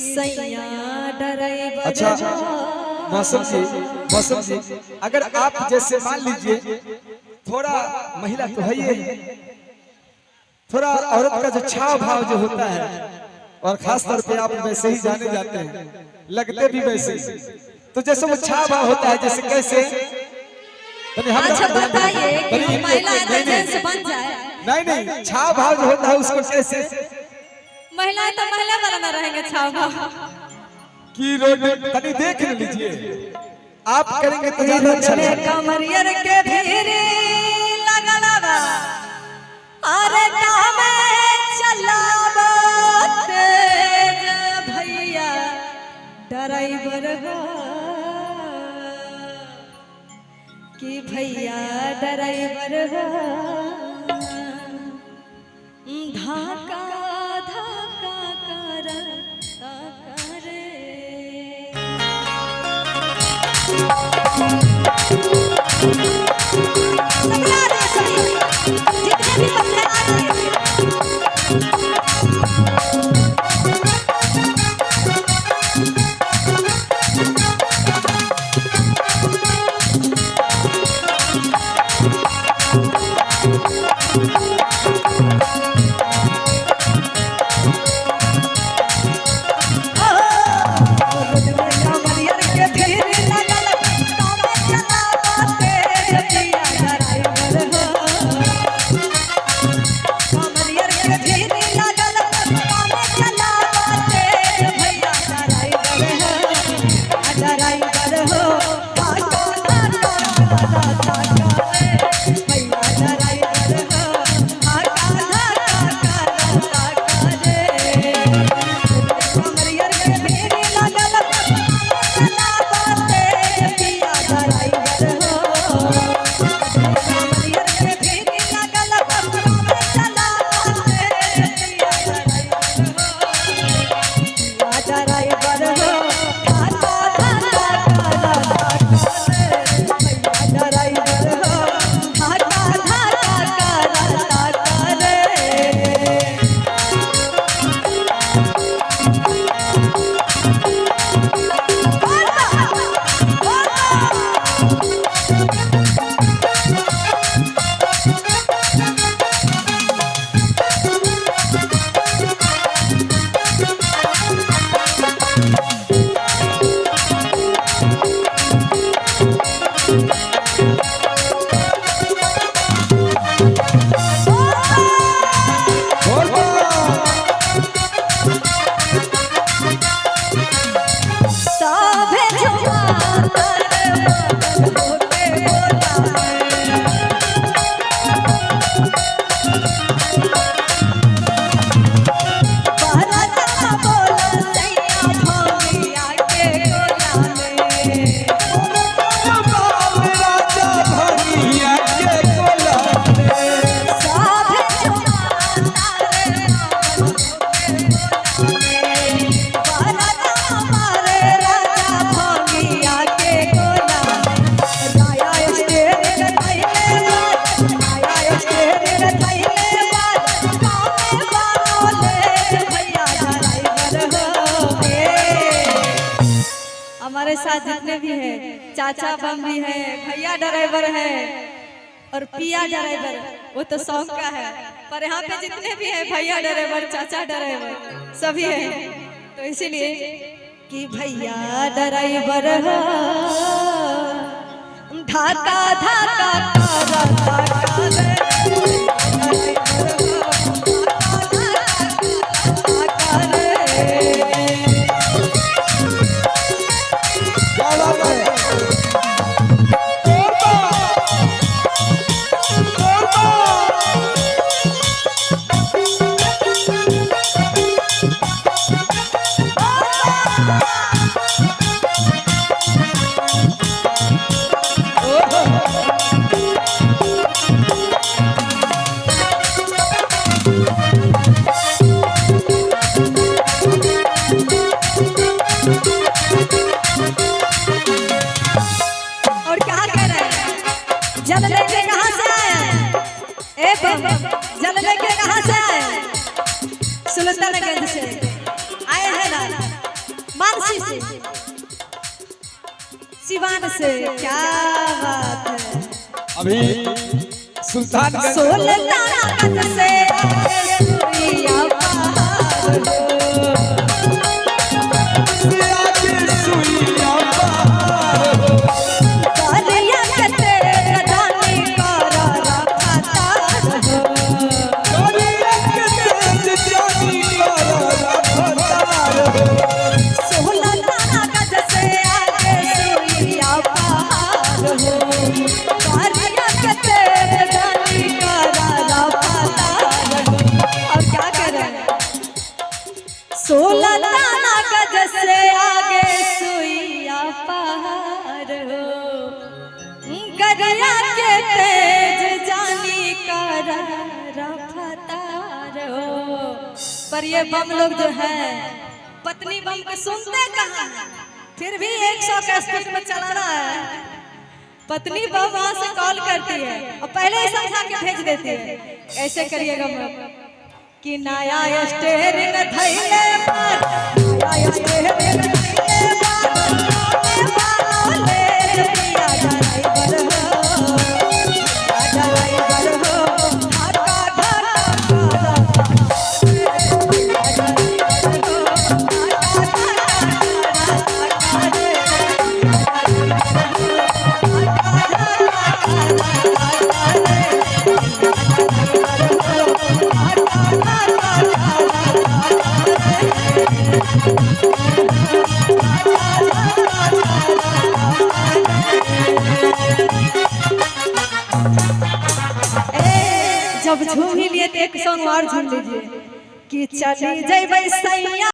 सैया ड्राइवर। अच्छा मौसम जी अगर आप जैसे मान लीजिए थोड़ा महिला तो है ही, थोड़ा औरत का जो छाव भाव जो होता है और खास तौर पे आप वैसे ही जाने जाते हैं, लगते भी वैसे ही, तो जैसे वो छाव भाव होता है जैसे कैसे। अच्छा बताइए कि महिला जेंट्स बन जाए। नहीं छाव भाव जो होता है उसको कैसे। महिलाएं तो महिला वाला ना रहेंगे छाव भाव की रोड तनी देख लीजिए, आप करेंगे तो ज्यादा अच्छा लगेगा। कमरियर के भीरी लगलवा अरे कामे चलावो तेज भैया ड्राइवर हो कि भैया ड्राइवर हो। धाका धाका करता करे जितने भी बच्चे आ रहे हैं हमारे साथ जितने भी हैं, चाचा बम भी है, भैया ड्राइवर है और पिया ड्राइवर, वो तो शौक का है, पर यहाँ पे जितने भी हैं भैया ड्राइवर चाचा ड्राइवर सभी हैं। तो इसीलिए कि भैया ड्राइवर हो धाका धाका जल लेके कहाँ से आए? सुल्तानगंज से आए हैं ना। सिवान से क्या बात है। अभी सुल्तानगंज सुल्तानगंज से सुइया पहाड़ हो। आगे सुइया पहाड़ हो। कालिया के तेज जानी करा रखा तार हो। कालिया के तेज जानी करा रखा तार हो। सुल्तानगंज से आगे सुइया पहाड़ हो। कालिया के तेज जानी करा रखा तार हो। अब क्या कर रहे हैं? सुल्तानगंज से आगे सुइया पहाड़ हो। गरिया के तेज जानी करा रफ्तार हो। पर ये बम लोग जो है पत्नी बम को सुनते कहाँ हैं? फिर भी 100 का स्पीड में चलाना है। पत्नी बम वहां से कॉल करती है और पहले ही समझा के भेज देती है। ऐसे करिएगा कि नया स्टेरिंग धइले पर नया स्टेरिंग धइले पर ले पिया ड्राइवर हो। ड्राइवर हो धक्का जब झूम ही लिए तो एक सॉन्ग और झूम लीजिए कि चली जैबै सैया।